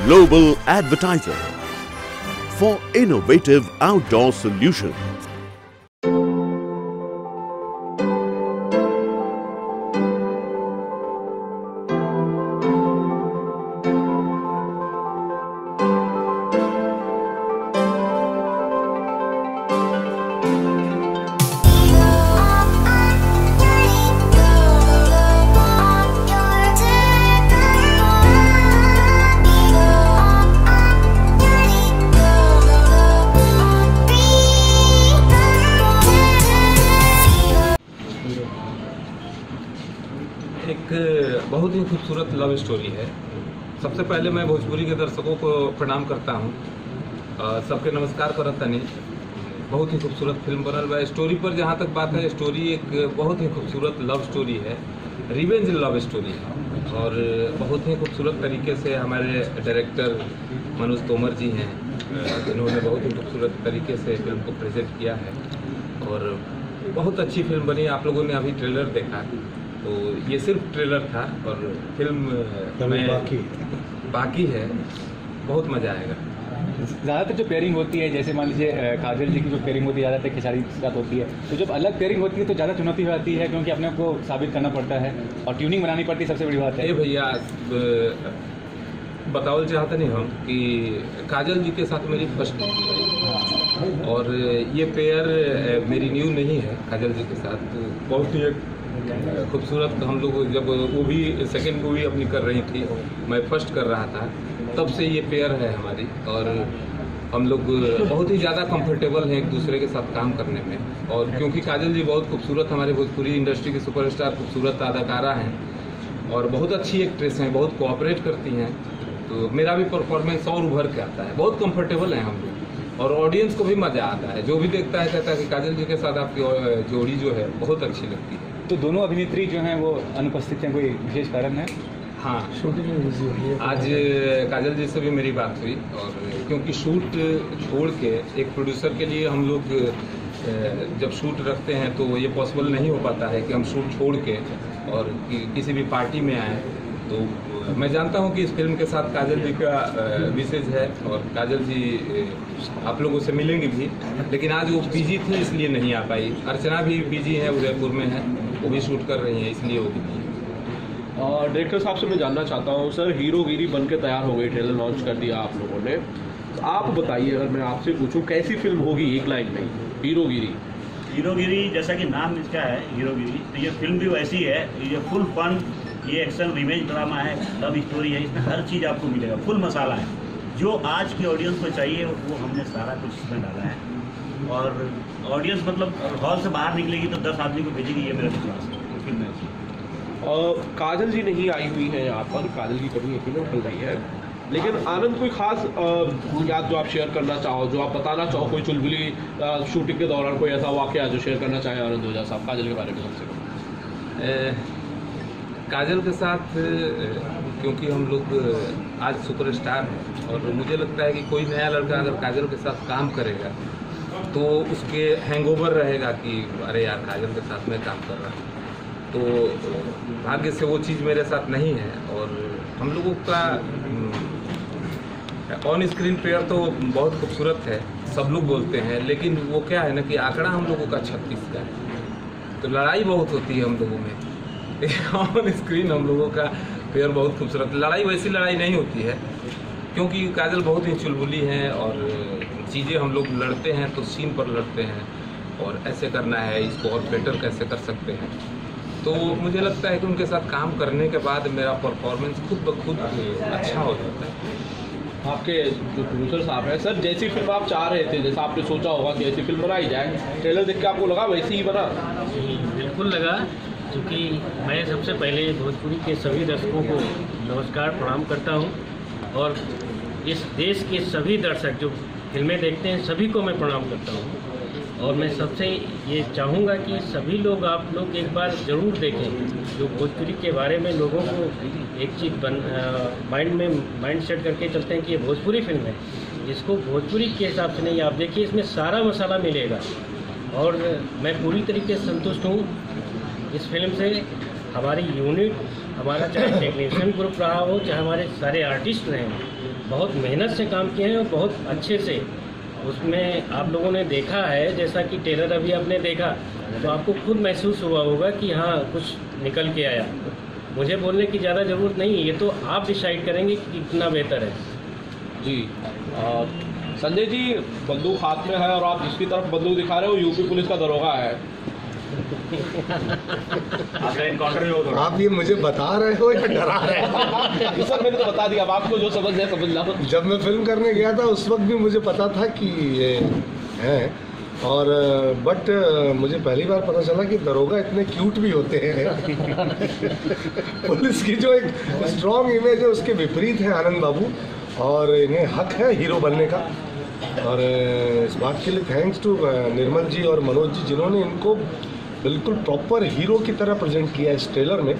global advertiser for innovative outdoor solutions. एक बहुत ही खूबसूरत लव स्टोरी है। सबसे पहले मैं भोजपुरी के दर्शकों को प्रणाम करता हूं। सबके नमस्कार करत तनी। बहुत ही खूबसूरत फिल्म बनल बा। स्टोरी पर जहां तक बात है, स्टोरी एक बहुत ही खूबसूरत लव स्टोरी है, रिवेंज लव स्टोरी है और बहुत ही खूबसूरत तरीके से हमारे डायरेक्टर मनोज तोमर जी हैं, जिन्होंने बहुत ही खूबसूरत तरीके से फिल्म को प्रेजेंट किया है और बहुत अच्छी फिल्म बनी। आप लोगों ने अभी ट्रेलर देखा, तो ये सिर्फ ट्रेलर था और फिल्म में बाकी है। बहुत मज़ा आएगा। ज़्यादातर जो पेयरिंग होती है, जैसे मान लीजिए काजल जी की जो पेयरिंग होती है ज़्यादातर खेसारी के साथ होती है, तो जब अलग पेयरिंग होती है तो ज़्यादा चुनौती हो जाती है, क्योंकि अपने को साबित करना पड़ता है और ट्यूनिंग बनानी पड़ती है। सबसे बड़ी बात है भैया, बताओ चाहते नहीं हम कि काजल जी के साथ मेरी फर्स्ट मूवी है और ये पेयर मेरी न्यू नहीं है काजल जी के साथ। तो बहुत ही खूबसूरत, हम लोग जब वो भी सेकंड मूवी अपनी कर रही थी, मैं फर्स्ट कर रहा था, तब से ये पेयर है हमारी और हम लोग बहुत ही ज़्यादा कंफर्टेबल हैं एक दूसरे के साथ काम करने में। और क्योंकि काजल जी बहुत खूबसूरत, हमारे भोजपुरी इंडस्ट्री की सुपरस्टार खूबसूरत अदाकारा हैं और बहुत अच्छी एक्ट्रेस हैं, बहुत कोऑपरेट करती हैं, तो मेरा भी परफॉर्मेंस और उभर के आता है। बहुत कंफर्टेबल हैं हम लोग और ऑडियंस को भी मज़ा आता है। जो भी देखता है कहता है कि काजल जी के साथ आपकी जोड़ी जो है बहुत अच्छी लगती है। तो दोनों अभिनेत्री जो हैं वो अनुपस्थित हैं, कोई विशेष कारण है? हाँ, शूटिंग में बिजी हो रही है। आज काजल जी से भी मेरी बात हुई और क्योंकि शूट छोड़ के एक प्रोड्यूसर के लिए हम लोग जब शूट रखते हैं तो ये पॉसिबल नहीं हो पाता है कि हम शूट छोड़ के और किसी भी पार्टी में आएँ। तो मैं जानता हूँ कि इस फिल्म के साथ काजल जी का विशेष है और काजल जी आप लोगों से मिलेंगे भी, लेकिन आज वो बिजी थे इसलिए नहीं आ पाई। अर्चना भी बिजी है, उदयपुर में है, वो भी शूट कर रही है, इसलिए वो भी। और डायरेक्टर साहब से मैं जानना चाहता हूँ सर, हीरोगिरी बन के तैयार हो गई, ट्रेलर लॉन्च कर दिया आप लोगों ने, तो आप बताइए अगर मैं आपसे पूछूं कैसी फिल्म होगी एक लाइन में? हीरोगिरी जैसा कि नाम इसका है हीरोगिरी, तो ये फिल्म भी वैसी है। ये फुल फन, ये एक्शन रिवेंज ड्रामा है, लव स्टोरी है, इसमें हर चीज़ आपको मिलेगा, फुल मसाला है। जो आज की ऑडियंस को चाहिए वो हमने सारा कुछ इसमें डाला है और ऑडियंस मतलब हॉल से बाहर निकलेगी तो 10 आदमी को भेजेगी, ये मेरा विश्वास है। फिल्म ऐसी काजल जी नहीं आई हुई है यहाँ पर, काजल की कभी यकीनन चल रही है, लेकिन आनंद कोई खास याद जो आप शेयर करना चाहो, जो आप बताना चाहो, कोई चुलबुली शूटिंग के दौरान कोई ऐसा वाकया जो शेयर करना चाहे आनंद ओझा साहब काजल के बारे में? सबसे काजल के साथ क्योंकि हम लोग आज सुपरस्टार हैं और मुझे लगता है कि कोई नया लड़का अगर काजल के साथ काम करेगा तो उसके हैंगओवर रहेगा कि अरे यार काजल के साथ मैं काम कर रहा हूँ। तो भाग्य से वो चीज़ मेरे साथ नहीं है और हम लोगों का ऑन स्क्रीन पेयर तो बहुत खूबसूरत है, सब लोग बोलते हैं, लेकिन वो क्या है ना कि आंकड़ा हम लोगों का 36 का है, तो लड़ाई बहुत होती है हम लोगों में। ऑन स्क्रीन हम लोगों का पेयर बहुत खूबसूरत, लड़ाई वैसी लड़ाई नहीं होती है क्योंकि काजल बहुत ही चुलबुली हैं और चीज़ें हम लोग लड़ते हैं तो सीन पर लड़ते हैं और ऐसे करना है, इसको और बेटर कैसे कर सकते हैं। तो मुझे लगता है कि उनके साथ काम करने के बाद मेरा परफॉर्मेंस खुद ब खुद अच्छा हो जाता है। आपके जो प्रोड्यूसर साहब हैं सर, जैसी फिल्म आप चाह रहे थे, जैसा आपने सोचा होगा कि ऐसी फिल्म बनाई जाए, ट्रेलर देख के आपको लगा वैसी ही बना? बिल्कुल लगा, क्योंकि मैं सबसे पहले भोजपुरी के सभी दर्शकों को नमस्कार प्रणाम करता हूं और इस देश के सभी दर्शक जो फिल्में देखते हैं सभी को मैं प्रणाम करता हूं और मैं सबसे ये चाहूँगा कि सभी लोग आप लोग एक बार ज़रूर देखें। जो भोजपुरी के बारे में लोगों को एक चीज़ माइंड सेट करके चलते हैं कि ये भोजपुरी फिल्म है, इसको भोजपुरी के हिसाब से नहीं, आप देखिए इसमें सारा मसाला मिलेगा और मैं पूरी तरीके से संतुष्ट हूँ इस फिल्म से। हमारी यूनिट, हमारा चाहे टेक्नीशियन ग्रुप रहा हो, चाहे हमारे सारे आर्टिस्ट रहे, बहुत मेहनत से काम किए हैं और बहुत अच्छे से। उसमें आप लोगों ने देखा है, जैसा कि ट्रेलर अभी आपने देखा, तो आपको खुद महसूस हुआ होगा कि हाँ कुछ निकल के आया। मुझे बोलने की ज़्यादा ज़रूरत नहीं, ये तो आप डिसाइड करेंगे कि कितना बेहतर है। जी संजय जी, बंदूक हाथ में है और आप जिसकी तरफ बंदूक दिखा रहे हो यूपी पुलिस का दरोगा है। आपका एनकाउंटर भी होगा। आप ये मुझे बता रहे हो या डरा रहे हो? सर मैंने तो बता दिया, अब आपको जो समझ है समझ लो। जब मैं फिल्म करने गया था उस वक्त भी मुझे पता था कि ये हैं, और बट मुझे पहली बार पता चला कि दरोगा इतने क्यूट भी होते हैं। पुलिस की जो एक स्ट्रॉन्ग इमेज है उसके विपरीत है आनंद बाबू, और इन्हें हक है हीरो बनने का। और इस बात के लिए थैंक्स टू निर्मल जी और मनोज जी, जिन्होंने इनको बिल्कुल प्रॉपर हीरो की तरह प्रेजेंट किया इस ट्रेलर में।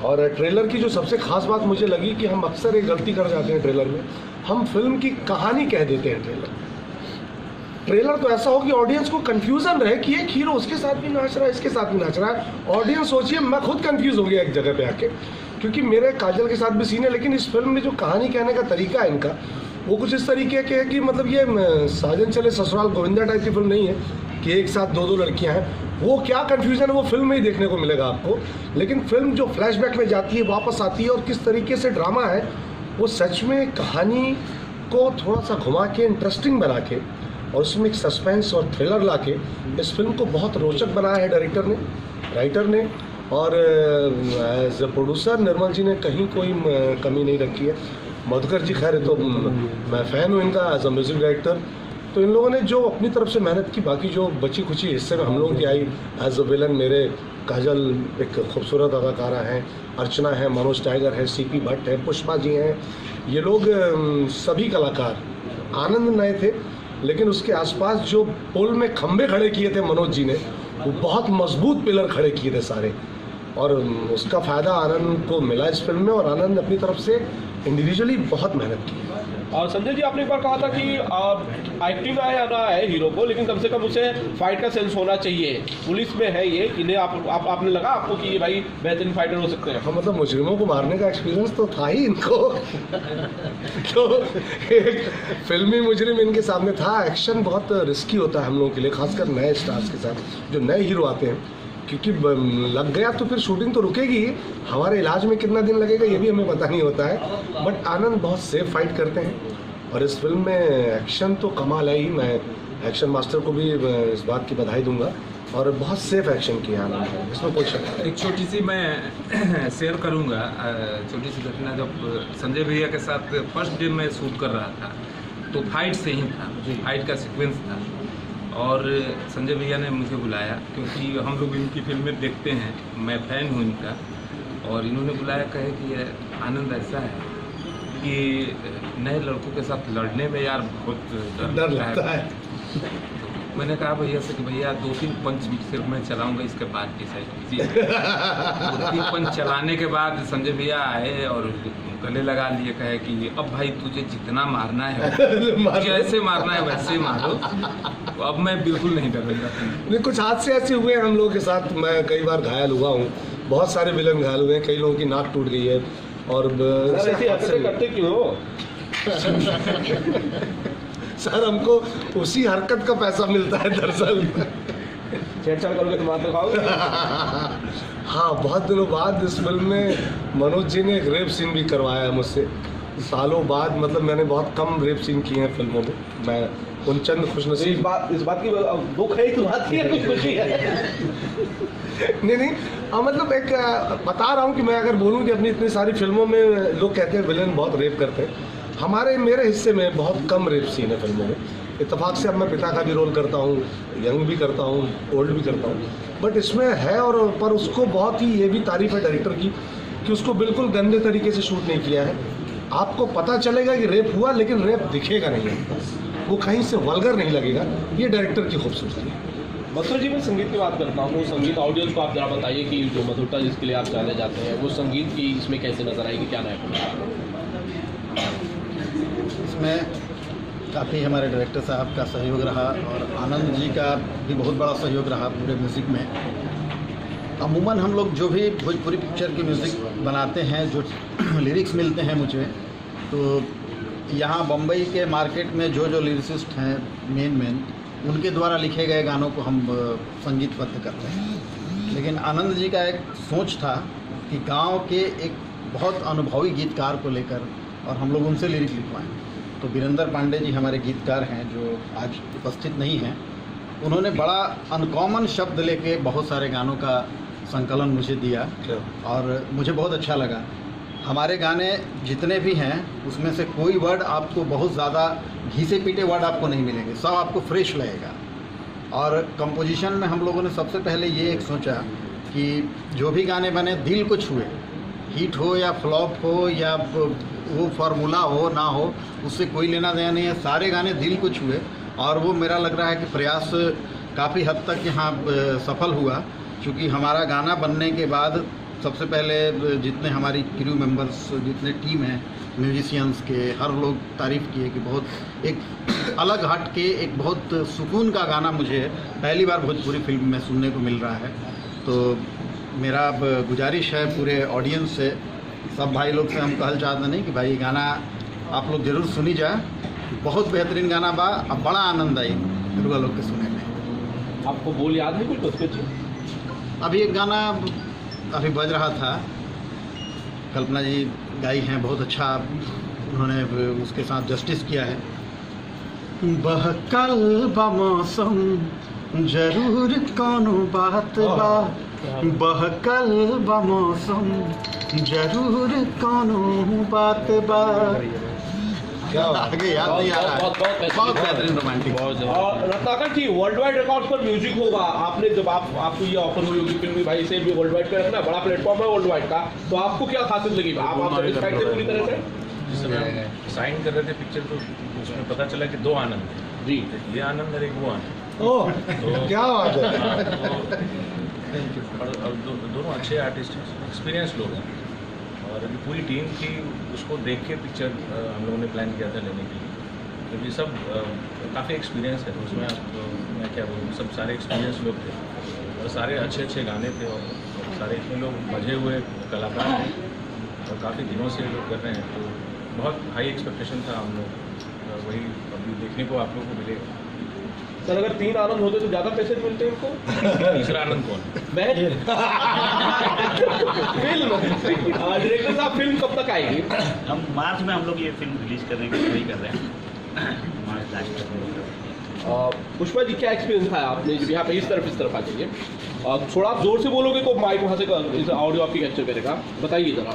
और ट्रेलर की जो सबसे खास बात मुझे लगी कि हम अक्सर एक गलती कर जाते हैं ट्रेलर में, हम फिल्म की कहानी कह देते हैं। ट्रेलर तो ऐसा हो कि ऑडियंस को कंफ्यूजन रहे कि एक हीरो उसके साथ भी नाच रहा है, इसके साथ भी नाच रहा है। ऑडियंस सोचिए, मैं खुद कंफ्यूज हो गया एक जगह पे आके, क्योंकि मेरे काजल के साथ भी सीन है, लेकिन इस फिल्म में जो कहानी कहने का तरीका है इनका, वो कुछ इस तरीके के है कि मतलब ये साजन चले ससुराल गोविंदा टाइप की फिल्म नहीं है कि एक साथ दो लड़कियां हैं। वो क्या कंफ्यूजन है वो फिल्म में ही देखने को मिलेगा आपको। लेकिन फिल्म जो फ्लैशबैक में जाती है, वापस आती है, और किस तरीके से ड्रामा है, वो सच में कहानी को थोड़ा सा घुमा के इंटरेस्टिंग बना के और उसमें एक सस्पेंस और थ्रिलर ला के इस फिल्म को बहुत रोचक बनाया है डायरेक्टर ने, राइटर ने, और एज ए प्रोड्यूसर निर्मल जी ने कहीं कोई कमी नहीं रखी है। मधुकर जी खैर तो मैं फ़ैन हूँ इनका एज अ म्यूज़िक डायरेक्टर। तो इन लोगों ने जो अपनी तरफ से मेहनत की, बाकी जो बची खुची हिस्से में हम लोगों की आई, एज अ विलन मेरे काजल एक खूबसूरत अदाकारा हैं, अर्चना है, मनोज टाइगर है, सीपी भट्ट है, पुष्पा जी हैं। ये लोग सभी कलाकार, आनंद नए थे लेकिन उसके आसपास जो पुल में खंबे खड़े किए थे मनोज जी ने, वो बहुत मजबूत पिलर खड़े किए थे सारे, और उसका फ़ायदा आनंद को मिला इस फिल्म में। और आनंद ने अपनी तरफ से इंडिविजुअली बहुत मेहनत की। और संजय जी, आपने एक बार कहा था कि एक्टिंग आए या ना आए हीरो को, लेकिन कम से कम उसे फाइट का सेंस होना चाहिए। पुलिस में है ये, इन्हें आपने लगा आपको कि ये भाई बेहतरीन फाइटर हो सकते हैं? हाँ, मतलब मुजरिमों को मारने का एक्सपीरियंस तो था ही इनको। तो एक फिल्मी मुजरिम इनके सामने था। एक्शन बहुत रिस्की होता है हम लोगों के लिए, खासकर नए स्टार्स के साथ, जो नए हीरो आते हैं, क्योंकि लग गया तो फिर शूटिंग तो रुकेगी। हमारे इलाज में कितना दिन लगेगा ये भी हमें पता नहीं होता है। बट आनंद बहुत सेफ फाइट करते हैं, और इस फिल्म में एक्शन तो कमाल है ही। मैं एक्शन मास्टर को भी इस बात की बधाई दूंगा, और बहुत सेफ एक्शन किया आनंद, इसमें कोई शक नहीं। एक छोटी सी मैं शेयर करूंगा, छोटी सी घटना। जब संजय भैया के साथ फर्स्ट डे में शूट कर रहा था तो फाइट से ही था, फाइट का सीक्वेंस था, और संजय भैया ने मुझे बुलाया, क्योंकि हम लोग इनकी फिल्में देखते हैं, मैं फ़ैन हूँ इनका। और इन्होंने बुलाया, कहे कि आनंद ऐसा है कि नए लड़कों के साथ लड़ने में यार बहुत डर लगता है। तो मैंने कहा भैया से कि भैया 2-3 पंच सिर्फ मैं चलाऊंगा, इसके बाद डिसाइड कीजिए। 2-3 पंच चलाने के बाद संजय भैया आए और गले लगा लिए, कहे कि अब भाई तुझे जितना मारना है जैसे मारना है वैसे मारो, तो अब मैं बिल्कुल नहीं डरूंगा। नहीं, कुछ हादसे ऐसे हुए हैं हम लोगों के साथ। मैं कई बार घायल हुआ हूँ, बहुत सारे विलन घायल हुए हैं, कई लोगों की नाक टूट गई है। और ऐसे करते क्यों हो? सर, हमको उसी हरकत का पैसा मिलता है दरअसल। छेड़छाड़ करोगे तो मार तो खाओगे। हाँ, बहुत दिनों बाद इस फिल्म में मनोज जी ने एक रेप सीन भी करवाया है मुझसे, सालों बाद। मतलब मैंने बहुत कम रेप सीन किए हैं फिल्मों में, मैं उन चंद खुशनसीब। इस बात की दुख है, इस बात की कुछ खुशी है? नहीं, मतलब एक बता रहा हूँ कि मैं अगर बोलूँ कि अपनी इतनी सारी फिल्मों में लोग कहते हैं विलन बहुत रेप करते हैं, मेरे हिस्से में बहुत कम रेप सीन है फिल्मों में। इत्तेफाक से अब मैं पिता का भी रोल करता हूँ, यंग भी करता हूँ, ओल्ड भी करता हूँ, बट इसमें है। और पर उसको बहुत ही, ये भी तारीफ है डायरेक्टर की कि उसको बिल्कुल गंदे तरीके से शूट नहीं किया है। आपको पता चलेगा कि रेप हुआ, लेकिन रेप दिखेगा नहीं, वो कहीं से वल्गर नहीं लगेगा। ये डायरेक्टर की खूबसूरती है। मथुर जी, मैं संगीत की बात करता हूँ। संगीत ऑडियंस को आप जरा बताइए कि जो मधुरता जिसके लिए आप जाने जाते हैं, वो संगीत की इसमें कैसे नजर आएगी, क्या नया? इसमें काफ़ी हमारे डायरेक्टर साहब का सहयोग रहा, और आनंद जी का भी बहुत बड़ा सहयोग रहा पूरे म्यूज़िक में। अमूमन हम लोग जो भी भोजपुरी पिक्चर की म्यूज़िक बनाते हैं, जो लिरिक्स मिलते हैं मुझे, तो यहाँ बम्बई के मार्केट में जो लिरिसिस्ट हैं मेन उनके द्वारा लिखे गए गानों को हम संगीतबद्ध करते हैं। लेकिन आनंद जी का एक सोच था कि गांव के एक बहुत अनुभवी गीतकार को लेकर और हम लोग उनसे लिरिक लिखवाएं। तो वीरेंद्र पांडे जी हमारे गीतकार हैं जो आज उपस्थित नहीं हैं। उन्होंने बड़ा अनकॉमन शब्द लेके बहुत सारे गानों का संकलन मुझे दिया और मुझे बहुत अच्छा लगा। हमारे गाने जितने भी हैं उसमें से कोई वर्ड आपको बहुत ज़्यादा घिसे पीटे वर्ड आपको नहीं मिलेंगे, सब आपको फ्रेश लगेगा। और कंपोजिशन में हम लोगों ने सबसे पहले ये एक सोचा कि जो भी गाने बने दिल को छुए, हिट हो या फ्लॉप हो या वो फार्मूला हो ना हो, उससे कोई लेना देना नहीं है, सारे गाने दिल को छुए। और वो मेरा लग रहा है कि प्रयास काफ़ी हद तक यहाँ सफल हुआ, क्योंकि हमारा गाना बनने के बाद सबसे पहले जितने हमारी क्रू मेंबर्स, जितने टीम हैं म्यूजिशियंस के, हर लोग तारीफ़ किए कि बहुत एक अलग हट के एक बहुत सुकून का गाना मुझे पहली बार भोजपुरी फिल्म में सुनने को मिल रहा है। तो मेरा अब गुजारिश है पूरे ऑडियंस से, सब भाई लोग से हम कहल चाहते नहीं कि भाई ये गाना आप लोग ज़रूर सुनी जाए, बहुत बेहतरीन गाना बा, अब बड़ा आनंद आई दुर्गा लोग के सुनने में। आपको बोल याद है कोई कुछ? अभी एक गाना अभी बज रहा था, कल्पना जी गाई हैं, बहुत अच्छा उन्होंने उसके साथ जस्टिस किया है। बहकल बा मौसम जरूर कोनो बात बा, बहकल बा मौसम जरूर कोनो बात बा। आगे याद नहीं आ रहा है। बहुत बेहतरीन रोमांटिक। और रत्नाकर जी, वर्ल्ड वाइड रिकॉर्ड्स पर म्यूजिक होगा। आपने जब आपको ये ऑफर हुई होगी फिल्म भाई से भी वर्ल्ड वाइड पे रखना, बड़ा प्लेटफॉर्म है वर्ल्ड वाइड का, तो आपको क्या खासियत लगी? आप सेटिस्फाइड थे पूरी तरह से? जिस समय साइन कर रहे थे पिक्चर को, उसमें पता चला कि दो आनंद जी, ये आनंद और एक वो आनंद। ओह क्या बात है। और दोनों अच्छे आर्टिस्ट हैं, एक्सपीरियंस लोग हैं, और अभी पूरी टीम थी। उसको देख के पिक्चर हम लोगों ने प्लान किया था लेने के लिए, क्योंकि सब काफ़ी एक्सपीरियंस है उसमें। आप मैं क्या बोलूँ, सब सारे एक्सपीरियंस लोग थे और सारे अच्छे अच्छे गाने थे और सारे इतने लोग मजे हुए कलाकार हैं और काफ़ी दिनों से लोग कर रहे हैं। तो बहुत हाई एक्सपेक्टेशन था हम लोग, वही अभी देखने को आप लोगों को मिलेगा। सर अगर 3 आनंद होते तो ज़्यादा पैसे मिलते हैं इनको? तीसरा आनंद कौन? मैं फिल्म डायरेक्टर साहब, फिल्म कब तक आएगी? हम मार्च में हम लोग ये फिल्म रिलीज करने की तैयारी कर रहे हैं, मार्च लास्ट में। पुष्पा जी, क्या एक्सपीरियंस था आपने जब यहाँ पे इस तरफ आ जाइए, और थोड़ा आप जोर से बोलोगे तो माइक वहाँ से ऑडियो आपकी कैप्चर करेगा। बताइए जरा।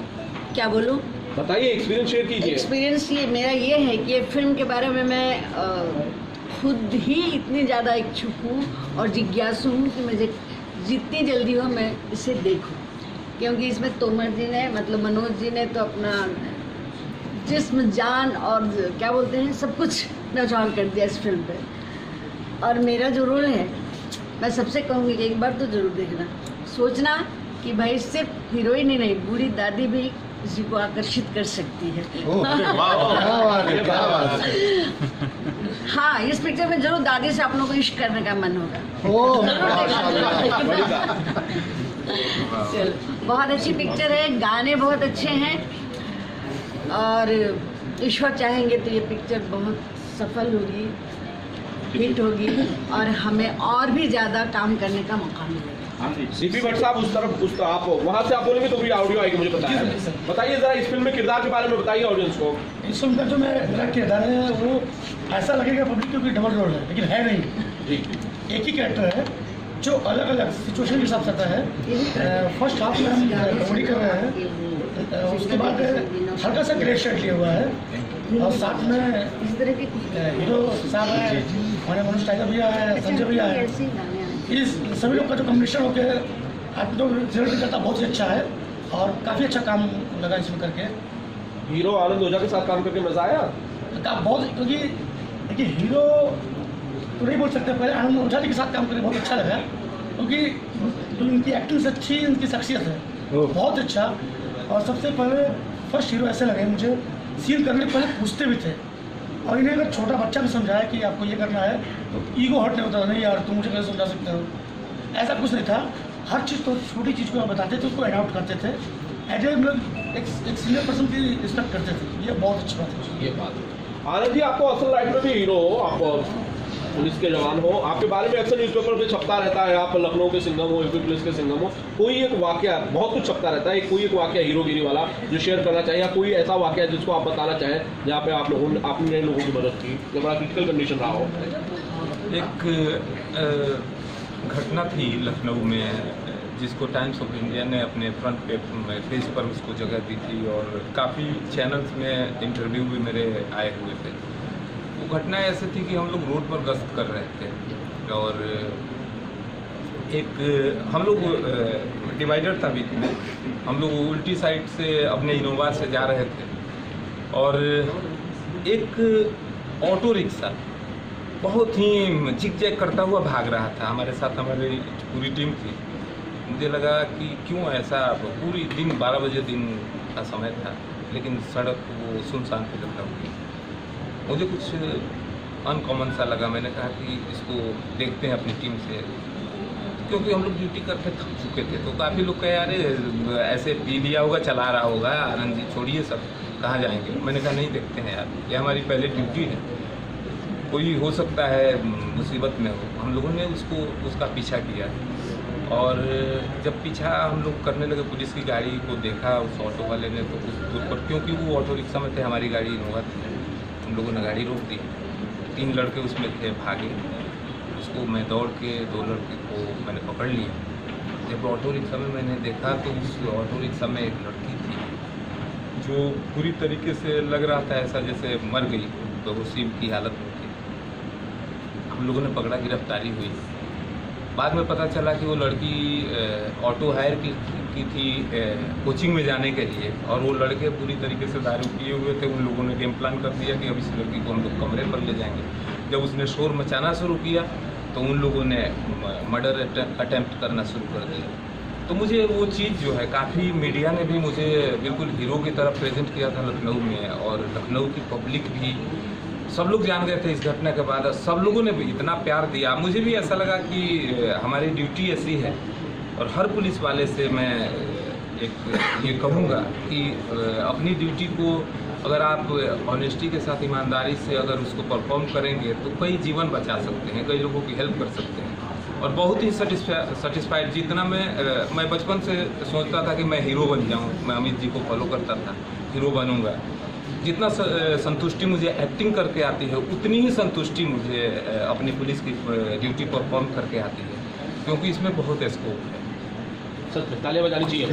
क्या बोलूँ? बताइए, एक्सपीरियंस शेयर कीजिए। एक्सपीरियंस ये मेरा ये है कि ये फिल्म के बारे में मैं खुद ही इतनी ज़्यादा इच्छुक हूँ और जिज्ञासु हूँ कि मुझे जितनी जल्दी हो मैं इसे देखूँ, क्योंकि इसमें तोमर जी ने, मतलब मनोज जी ने तो अपना जिस्म जान और क्या बोलते हैं सब कुछ न्यौछावर कर दिया इस फिल्म पे। और मेरा जो रोल है, मैं सबसे कहूँगी कि एक बार तो ज़रूर देखना, सोचना कि भाई सिर्फ हीरोइन ही नहीं, बूढ़ी दादी भी किसी को आकर्षित कर सकती है। हाँ, इस पिक्चर में जरूर दादी से आप लोगों को इश्क करने का मन होगा। चलो, बहुत अच्छी पिक्चर है, गाने बहुत अच्छे हैं और ईश्वर चाहेंगे तो ये पिक्चर बहुत सफल होगी, हिट होगी और हमें और भी ज़्यादा काम करने का मौका मिलेगा। सीपी भट्ट साहब, उस तरफ आप वहाँ से आप बोलेंगे तो भी ऑडियो आएगी, मुझे बताइए जरा इस फिल्म में किरदार के बारे में बताइए ऑडियंस को। इस फिल्म का जो मेरा किरदार है वो ऐसा लगेगा पब्लिक को कि डबल रोल है, लेकिन है नहीं। एक ही कैरेक्टर है जो अलग अलग सिचुएशन के हिसाब से आता है। फर्स्ट हाफ में हम कॉमेडी कर रहे हैं, उसके बाद हल्का सा ग्रे शेड लिया हुआ है और साथ में हीरो साहब है, हमारे मनोज टाइगर भैया है, संजय भैया है। इस सभी लोग का जो कॉम्बिनेशन होकर आप तो रिजल्ट करता बहुत ही अच्छा है और काफ़ी अच्छा काम लगा इसमें करके। हीरो आनंद ओझा के साथ काम करके मजा आया? बहुत, क्योंकि देखिए हीरो तो नहीं बोल सकते, पहले आनंद ओझा जी के साथ काम करके बहुत अच्छा लगा, क्योंकि जो इनकी एक्टिंग अच्छी, इनकी शख्सियत है बहुत अच्छा। और सबसे पहले फर्स्ट हीरो ऐसे लगे मुझे, सीन करने के पहले पूछते भी थे, और इन्हें अगर छोटा बच्चा भी समझाया कि आपको ये करना है तो ईगो हट नहीं होता, नहीं यार तुम मुझे कैसे समझा सकते हो, ऐसा कुछ नहीं था। हर चीज़ तो छोटी चीज़ को आप बताते थे, उसको अडॉप्ट करते थे, एज ए मतलब एक सीनियर पर्सन की रिस्पेक्ट करते थे। ये बहुत अच्छी बात है। ये बात आनंद जी, आपको असल लाइफ में भी हीरो हो, आप पुलिस के जवान हो, आपके बारे में अक्सर न्यूज़पेपर पे छपता रहता है, आप लखनऊ के सिंघम हो, यूपी पुलिस के सिंघम हो। कोई एक वाकया, बहुत कुछ छपता रहता है, कोई एक वाकया हीरोगिरी वाला जो शेयर करना चाहिए, या कोई ऐसा वाकया जिसको आप बताना चाहें जहाँ पे आपने लोगों की मदद की, जो बड़ा क्रिटिकल कंडीशन रहा हो? एक घटना थी लखनऊ में जिसको टाइम्स ऑफ इंडिया ने अपने फ्रंट पेज पर उसको जगह दी थी और काफ़ी चैनल्स में इंटरव्यू भी मेरे आए हुए थे। वो घटना ऐसी थी कि हम लोग रोड पर गश्त कर रहे थे और एक हम लोग डिवाइडर था बीच में, हम लोग उल्टी साइड से अपने इनोवा से जा रहे थे और एक ऑटो रिक्शा बहुत ही जिग-जैग करता हुआ भाग रहा था। हमारे साथ हमारी पूरी टीम थी। मुझे लगा कि क्यों ऐसा, पूरी दिन 12 बजे दिन का समय था लेकिन सड़क वो सुनसान पे लगता हुआ, मुझे कुछ अनकॉमन सा लगा। मैंने कहा कि इसको देखते हैं अपनी टीम से, क्योंकि हम लोग ड्यूटी करके थक चुके थे। तो काफ़ी लोग कहे अरे ऐसे पी लिया होगा, चला रहा होगा, आनंद जी छोड़िए सब, कहाँ जाएंगे। मैंने कहा नहीं, देखते हैं यार, ये हमारी पहले ड्यूटी है, कोई हो सकता है मुसीबत में हो। हम लोगों ने उसका पीछा किया और जब पीछा हम लोग करने लगे, पुलिस की गाड़ी को देखा उस ऑटो वाले ने, तो उस दूर पर, क्योंकि वो ऑटो रिक्शा में थे, हमारी गाड़ी इनोवा थी, हम लोगों ने गाड़ी रोक दी। 3 लड़के उसमें थे, भागे। उसको मैं दौड़ के 2 लड़के को मैंने पकड़ लिया। जब ऑटो रिक्शा में मैंने देखा तो उस ऑटो रिक्शा में एक लड़की थी जो पूरी तरीके से लग रहा था ऐसा जैसे मर गई, बेहोशी की हालत में थी। हम लोगों ने पकड़ा, गिरफ्तारी हुई। बाद में पता चला कि वो लड़की ऑटो हायर की थी कोचिंग में जाने के लिए, और वो लड़के पूरी तरीके से दारू पिए हुए थे। उन लोगों ने गेम प्लान कर दिया कि अब इस लड़की को हम लोग कमरे पर ले जाएंगे। जब उसने शोर मचाना शुरू किया तो उन लोगों ने मर्डर अटेम्प्ट करना शुरू कर दिया। तो मुझे वो चीज़ जो है, काफ़ी मीडिया ने भी मुझे बिल्कुल हीरो की तरह प्रेजेंट किया था लखनऊ में, और लखनऊ की पब्लिक भी, सब लोग जान गए थे इस घटना के बाद। सब लोगों ने भी इतना प्यार दिया, मुझे भी ऐसा लगा कि हमारी ड्यूटी ऐसी है। और हर पुलिस वाले से मैं एक ये कहूँगा कि अपनी ड्यूटी को अगर आप ऑनेस्टी के साथ, ईमानदारी से अगर उसको परफॉर्म करेंगे तो कई जीवन बचा सकते हैं, कई लोगों की हेल्प कर सकते हैं। और बहुत ही सेटिस्फाइड, जितना मैं बचपन से सोचता था कि मैं हीरो बन जाऊँ, मैं अमित जी को फॉलो करता था, हीरो बनूँगा। जितना संतुष्टि मुझे एक्टिंग करके आती है, उतनी ही संतुष्टि मुझे अपनी पुलिस की ड्यूटी परफॉर्म करके आती है, क्योंकि इसमें बहुत स्कोप है। सच में तालियां बजानी चाहिए।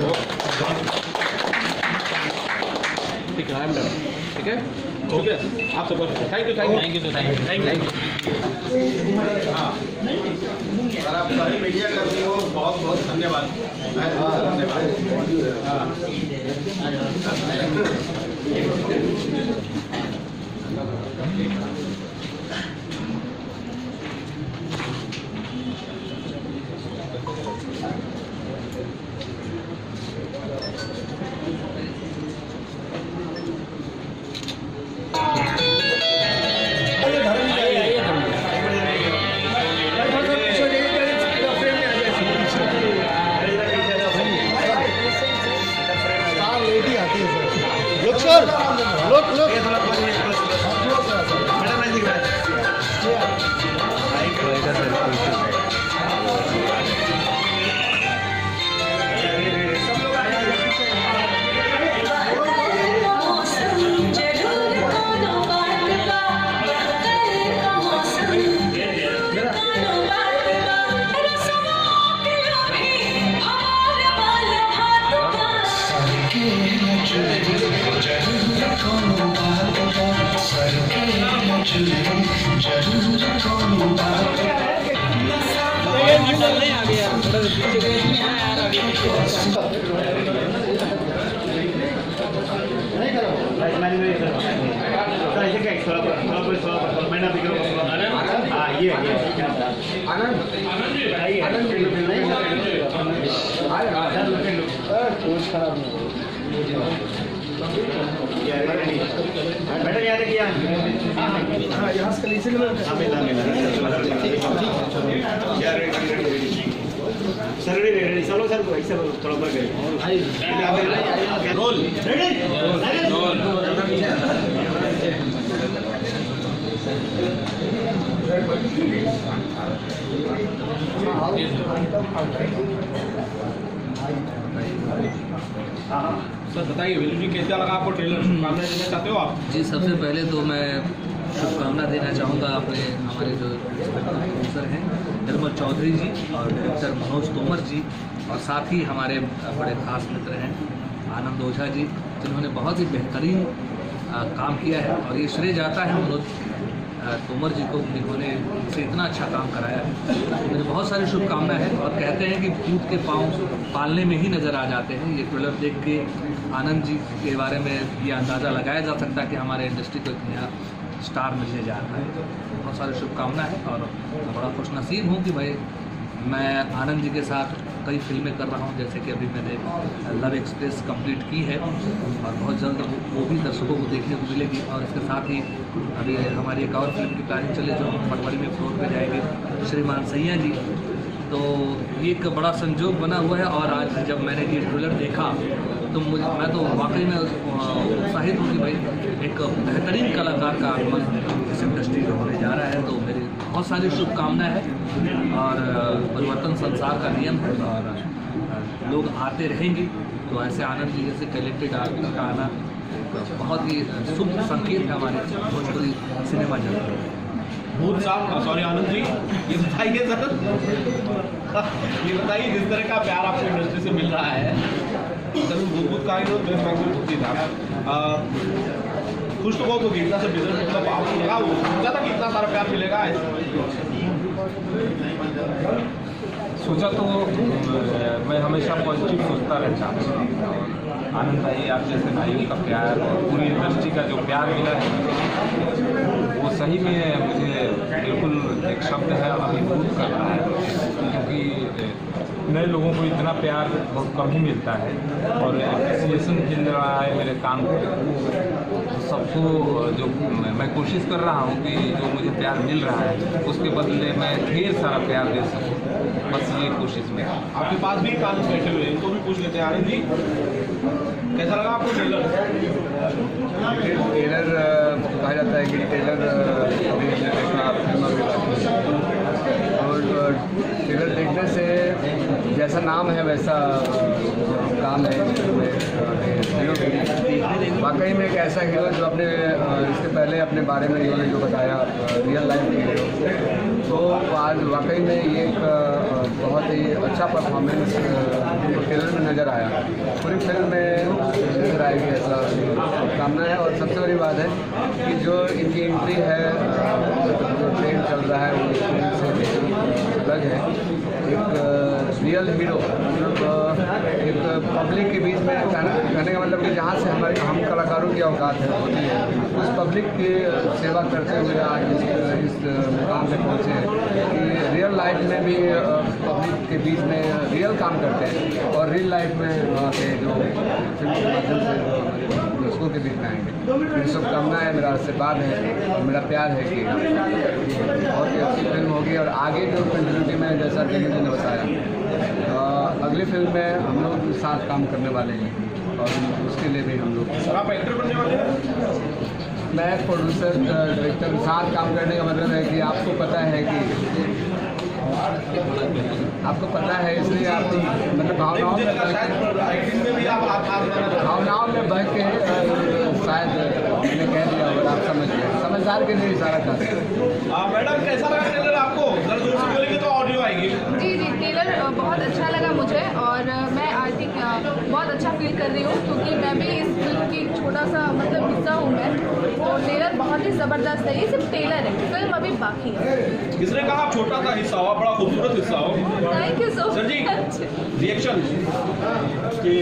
ठीक है, ठीक है, ओके, आप सब थैंक यू। हाँ, और आप सारी मीडिया कर्मी हो, बहुत बहुत धन्यवाद। रोल सर बताइए वेलू जी, कैसा लगा आपको ट्रेलर? शुभकामनाएं देना चाहते हो आप? जी, सबसे पहले तो मैं शुभकामना देना चाहूँगा अपने हमारे जो प्रोड्यूसर हैं निर्मल चौधरी जी और डायरेक्टर मनोज तोमर जी, और साथ ही हमारे बड़े खास मित्र हैं आनंद ओझा जी, जिन्होंने बहुत ही बेहतरीन काम किया है। और ये श्रेय जाता है मनोज तोमर जी को, जिन्होंने से इतना अच्छा काम कराया है। मुझे बहुत सारी शुभकामनाएं हैं, और कहते हैं कि कूद के पाँव पालने में ही नज़र आ जाते हैं। ये ट्रेलर देख के आनंद जी के बारे में ये अंदाज़ा लगाया जा सकता है कि हमारे इंडस्ट्री को एक नया स्टार मिलने जा रहा है। बहुत सारी शुभकामनाएं हैं, और मैं बड़ा खुशनसीब हूँ कि भाई मैं आनंद जी के साथ कई फिल्में कर रहा हूँ, जैसे कि अभी मैंने लव एक्सप्रेस कंप्लीट की है, और बहुत जल्द वो भी दर्शकों को देखने को मिलेगी। और इसके साथ ही अभी हमारी एक और फिल्म की प्लानिंग चले जो फरवरी में फ्लोर पे जाएगी, श्रीमान सैया जी। तो ये एक बड़ा संजोग बना हुआ है। और आज जब मैंने ये ट्रेलर देखा तो मैं तो वाकई में उत्साहित हूँ कि भाई एक बेहतरीन कलाकार का आगमन इस इंडस्ट्री में होने जा रहा है। तो मेरी बहुत सारी शुभकामनाएं हैं, और परिवर्तन संसार का नियम है, और लोग आते रहेंगे। तो ऐसे आनंद जी जैसे टैलेंटेड आर्टिस्ट का आना बहुत ही शुभ संकेत है हमारे भोजपुरी सिनेमा जगत में। भूत साहब, सॉरी आनंद जी, ये बताइए सर, ये बताइए जिस तरह का प्यार आपको इंडस्ट्री से मिल रहा है, भूत का खुश तो बहुत होगी, इतना से बिजनेस मतलब आपको लगा वो सोचा था कि इतना सारा प्यार मिलेगा? सोचा तो मैं हमेशा पॉजिटिव सोचता रहता हूँ। आनंद भाई आप जैसे भाइयों का प्यार और पूरी इंडस्ट्री का जो प्यार मिला है वो सही में मुझे बिल्कुल एक शब्द है अभिभूत कर रहा है, क्योंकि नए लोगों को इतना प्यार बहुत कम ही मिलता है, और एप्रिसिएशन मिल रहा है मेरे काम को। सबको जो मैं कोशिश कर रहा हूँ कि जो मुझे प्यार मिल रहा है उसके बदले मैं ढेर सारा प्यार दे सकूँ, बस ये कोशिश में। आपके पास भी आनंद बैठे हुए हैं, इनको भी पूछ लेते हैं। आनंद जी, कैसा लगा आपको ट्रेलर? ट्रेलर कहा जाता है कि ट्रेलर अभी देखना फिल्म अभी बाकी है, और ट्रेलर देखने से जैसा नाम है वैसा काम है। वाकई में एक ऐसा हीरो जो अपने इसके पहले अपने बारे में इन्होंने जो बताया रियल लाइफ के हीरो, तो आज वाकई में ये एक बहुत ही अच्छा परफॉर्मेंस ट्रेलर में नज़र आया। पूरी फिल्म में नजर आएगी ऐसा कामना है। और सबसे बड़ी बात है कि जो इनकी एंट्री है, जो ट्रेन चल रहा है वो से अलग है। एक रियल हीरो मतलब एक पब्लिक के बीच में कहने का मतलब कि जहाँ से हमारे हम कलाकारों की औकात है होती है, उस पब्लिक की सेवा करते हुए आज इस मुकाम पे पहुँचे हैं कि रियल लाइफ में भी पब्लिक के बीच में रियल काम करते हैं, और रियल लाइफ में वहाँ के जो फिल्म के माध्यम से दर्शकों के बीच में आएंगे। मेरी शुभकामना है, मेरा आशीर्वाद है और मेरा प्यार है कि बहुत ही अच्छी फिल्म होगी। और आगे जो कंटिन्यूटी में जैसा कि मुझे ने बताया, अगली फिल्म में हम लोग साथ काम करने वाले हैं, और उसके लिए भी हम लोग मैं प्रोड्यूसर डायरेक्टर के साथ काम करने का मतलब है कि आपको पता है कि इसलिए आप मतलब भावनाओं में बह के शायद मैंने कह दिया और आप समझ गए, समझदार के लिए इशारा कर रहे हैं। मैडम कैसा लगा ट्रेलर आपको? जोर से बोलेंगे तो ऑडियो आएगी। जी ट्रेलर बहुत अच्छा लगा मुझे, और मैं आई थिंक बहुत अच्छा फील कर रही हूँ, क्योंकि मैं भी इस फिल्म की छोटा सा मतलब हिस्सा हूँ मैं। तो ट्रेलर बहुत ही ज़बरदस्त है, ये सिर्फ ट्रेलर है, फिल्म अभी बाकी है। किसने कहा आप छोटा सा हिस्सा हो, बड़ा खूबसूरत हिस्सा हो? Thank you so much. Reaction कि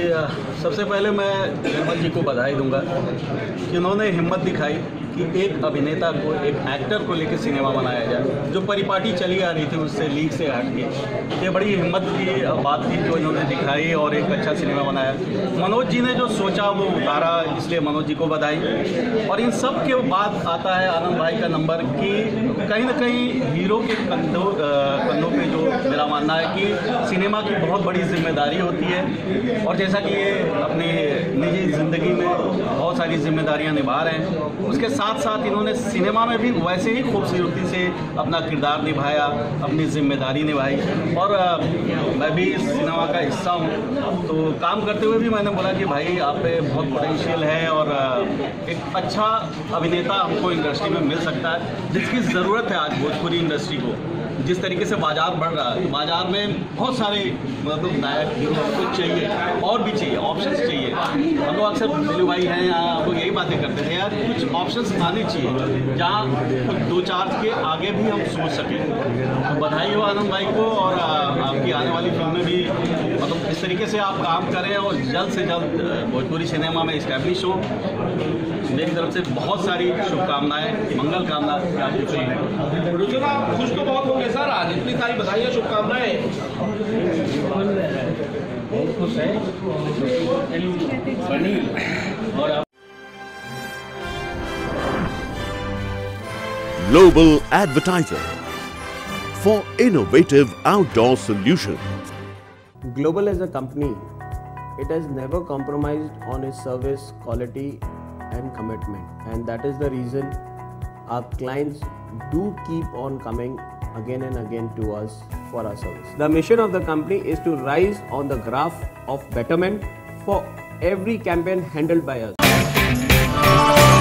सबसे पहले मैं निर्मल जी को बधाई दूंगा कि उन्होंने हिम्मत दिखाई कि एक अभिनेता को, एक एक्टर को लेकर सिनेमा बनाया जाए। जो परिपाटी चली आ रही थी उससे लीग से हट के, ये बड़ी हिम्मत की बात थी जो इन्होंने दिखाई और एक अच्छा सिनेमा बनाया। मनोज जी ने जो सोचा वो उतारा, इसलिए मनोज जी को बधाई। और इन सब के बाद आता है आनंद भाई का नंबर कि कहीं ना कहीं हीरो के कंधों पे जो मेरा मानना है कि सिनेमा की बहुत बड़ी जिम्मेदारी होती है, और जैसा कि ये अपनी निजी ज़िंदगी में बहुत सारी जिम्मेदारियां निभा रहे हैं, उसके साथ साथ साथ इन्होंने सिनेमा में भी वैसे ही खूबसूरती से अपना किरदार निभाया, अपनी जिम्मेदारी निभाई। और मैं भी इस सिनेमा का हिस्सा हूँ, तो काम करते हुए भी मैंने बोला कि भाई आप पे बहुत पोटेंशियल है और एक अच्छा अभिनेता हमको इंडस्ट्री में मिल सकता है, जिसकी ज़रूरत है आज भोजपुरी इंडस्ट्री को। जिस तरीके से बाजार बढ़ रहा है, तो बाजार में बहुत सारे मतलब नायक हीरो हमको चाहिए, और भी चाहिए, ऑप्शंस चाहिए। हम लोग अक्सर दिलू भाई हैं यहाँ, वो यही बातें करते थे यार, कुछ ऑप्शंस आने चाहिए जहाँ कुछ 2-4 के आगे भी हम सोच सकें। तो बधाई हो आनंद भाई को, और आपकी आने वाली फिल्में भी मतलब इस तरीके से आप काम करें और जल्द से जल्द भोजपुरी सिनेमा में इस्टेब्लिश हो। मेरी तरफ से बहुत सारी शुभकामनाएं, मंगल कामना आपकी फिल्म है। प्रोड्यूसर आप खुश तो बहुत होंगे सर, आज इतनी सारी बधाइयाँ, शुभकामनाएं। बहुत खुश है बनी। और Global Advertiser for innovative outdoor solutions. Global as a company, it has never compromised on its service quality and commitment, and that is the reason our clients do keep on coming again and again to us for our service. The mission of the company is to rise on the graph of betterment for every campaign handled by us.